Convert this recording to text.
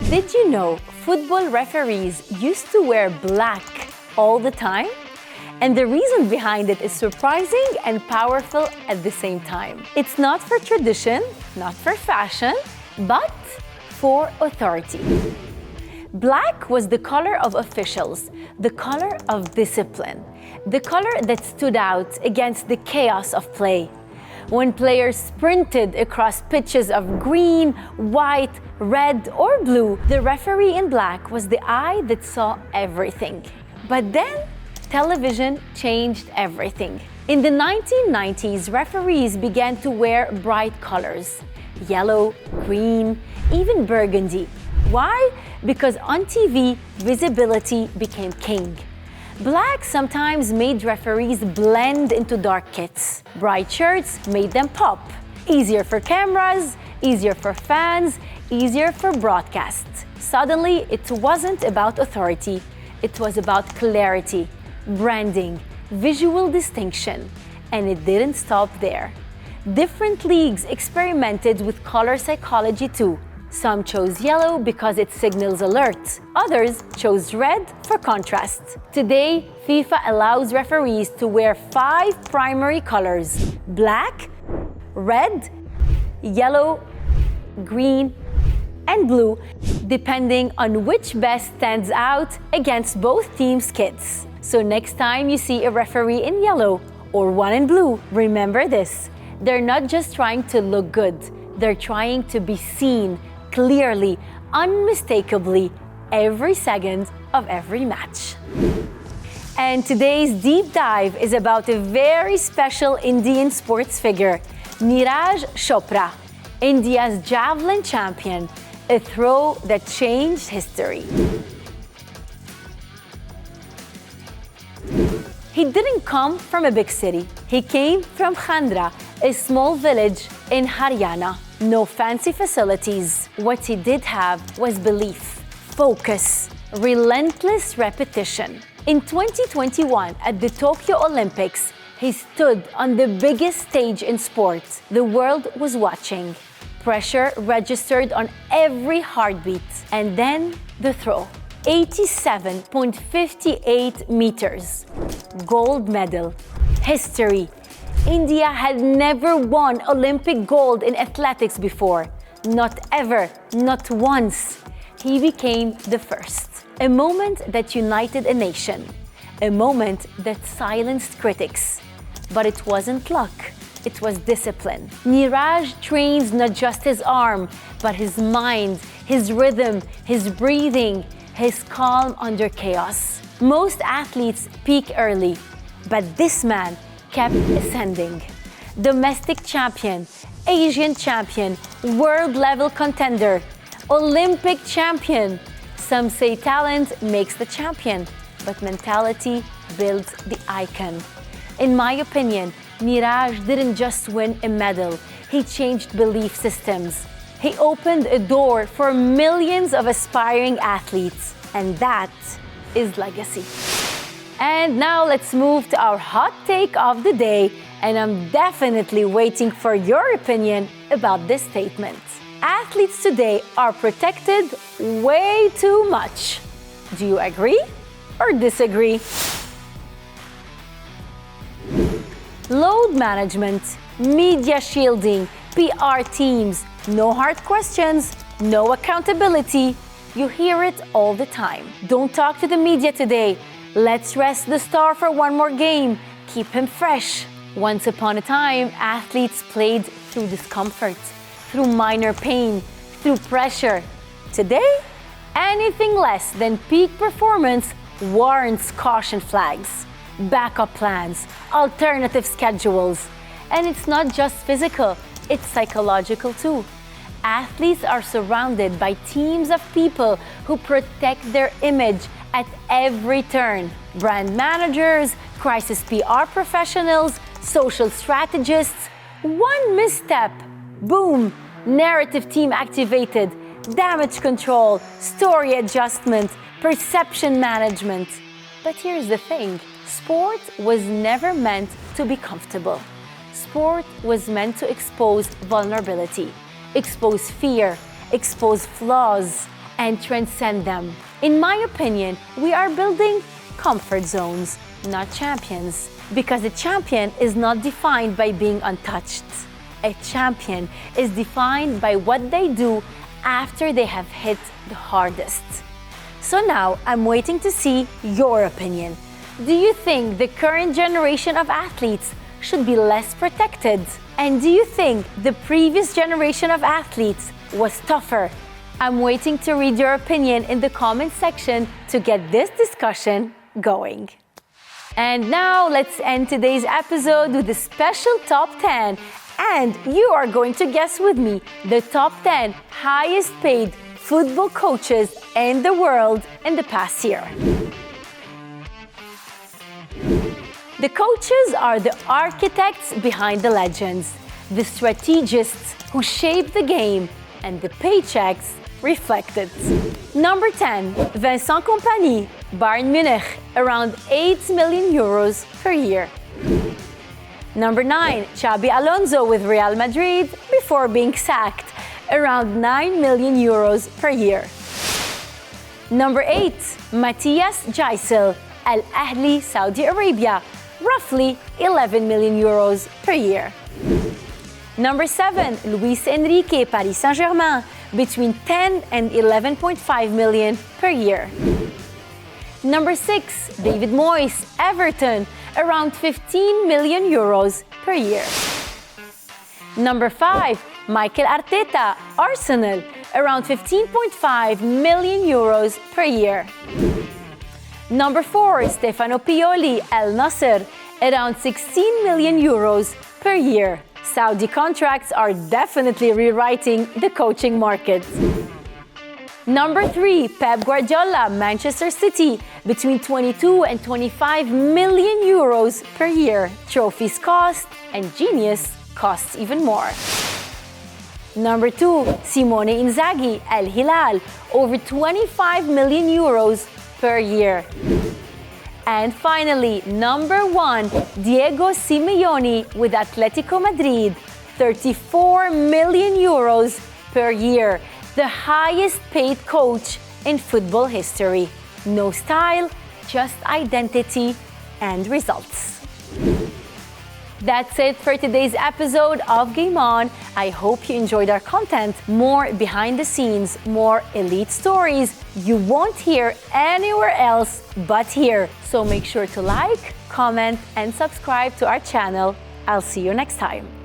Did you know football referees used to wear black all the time? And the reason behind it is surprising and powerful at the same time. It's not for tradition, not for fashion, but for authority. Black was the color of officials, the color of discipline, the color that stood out against the chaos of play. When players sprinted across pitches of green, white, red, or blue, the referee in black was the eye that saw everything. But then, television changed everything. In the 1990s, referees began to wear bright colors: yellow, green, even burgundy. Why? Because on TV, visibility became king. Black sometimes made referees blend into dark kits. Bright shirts made them pop. Easier for cameras, easier for fans, easier for broadcast. Suddenly, it wasn't about authority. It was about clarity, branding, visual distinction. And it didn't stop there. Different leagues experimented with color psychology too. Some chose yellow because it signals alert. Others chose red for contrast. Today, FIFA allows referees to wear 5 primary colors: black, red, yellow, green, and blue, depending on which best stands out against both teams' kits. So next time you see a referee in yellow or one in blue, remember this: they're not just trying to look good, they're trying to be seen clearly, unmistakably, every second of every match. And today's deep dive is about a very special Indian sports figure, Neeraj Chopra, India's Javelin champion, a throw that changed history. He didn't come from a big city. He came from Khandra, a small village in Haryana. No fancy facilities. What he did have was belief, focus, relentless repetition. In 2021, at the Tokyo Olympics, he stood on the biggest stage in sport. The world was watching. Pressure registered on every heartbeat. And then the throw. 87.58 meters. Gold medal. History. India had never won Olympic gold in athletics before. Not ever, not once. He became the first. A moment that united a nation. A moment that silenced critics. But it wasn't luck. It was discipline. Neeraj trains not just his arm, but his mind, his rhythm, his breathing, his calm under chaos. Most athletes peak early, but this man kept ascending. Domestic champion, Asian champion, world-level contender, Olympic champion. Some say talent makes the champion, but mentality builds the icon. In my opinion, Neeraj didn't just win a medal, he changed belief systems. He opened a door for millions of aspiring athletes, and that is legacy. And now let's move to our hot take of the day, and I'm definitely waiting for your opinion about this statement. Athletes today are protected way too much. Do you agree or disagree? Load management, media shielding, PR teams, no hard questions, no accountability. You hear it all the time. Don't talk to the media today. Let's rest the star for one more game. Keep him fresh. Once upon a time, athletes played through discomfort, through minor pain, through pressure. Today, anything less than peak performance warrants caution flags, backup plans, alternative schedules. And it's not just physical, it's psychological too. Athletes are surrounded by teams of people who protect their image at every turn. Brand managers, crisis PR professionals, social strategists. One misstep, boom, narrative team activated, damage control, story adjustment, perception management. But here's the thing, sport was never meant to be comfortable. Sport was meant to expose vulnerability, expose fear, expose flaws, and transcend them. In my opinion, we are building comfort zones, not champions. Because a champion is not defined by being untouched. A champion is defined by what they do after they have hit the hardest. So now I'm waiting to see your opinion. Do you think the current generation of athletes should be less protected? And do you think the previous generation of athletes was tougher? I'm waiting to read your opinion in the comment section to get this discussion going. And now let's end today's episode with a special top 10. And you are going to guess with me the top 10 highest paid football coaches in the world in the past year. The coaches are the architects behind the legends, the strategists who shape the game, and the paychecks reflect it. Number 10, Vincent Kompany, Bayern Munich, around 8 million euros per year. Number 9, Xabi Alonso with Real Madrid before being sacked, around 9 million euros per year. Number 8, Matthias Gisel, Al Ahly, Saudi Arabia, roughly 11 million euros per year. Number 7, Luis Enrique, Paris Saint-Germain, between 10 and 11.5 million per year. Number 6, David Moyes, Everton, around 15 million euros per year. Number 5, Mikel Arteta, Arsenal, around 15.5 million euros per year. Number 4, Stefano Pioli, Al Nassr, around 16 million euros per year. Saudi contracts are definitely rewriting the coaching market. Number 3, Pep Guardiola, Manchester City, between 22 and 25 million euros per year. Trophies cost, and genius costs even more. Number 2, Simone Inzaghi, Al Hilal, over 25 million euros per year. And finally, number 1, Diego Simeone with Atletico Madrid, 34 million euros per year, the highest paid coach in football history. No style, just identity and results. That's it for today's episode of Game On. I hope you enjoyed our content. More behind the scenes, more elite stories you won't hear anywhere else but here. So make sure to like, comment, and subscribe to our channel. I'll see you next time.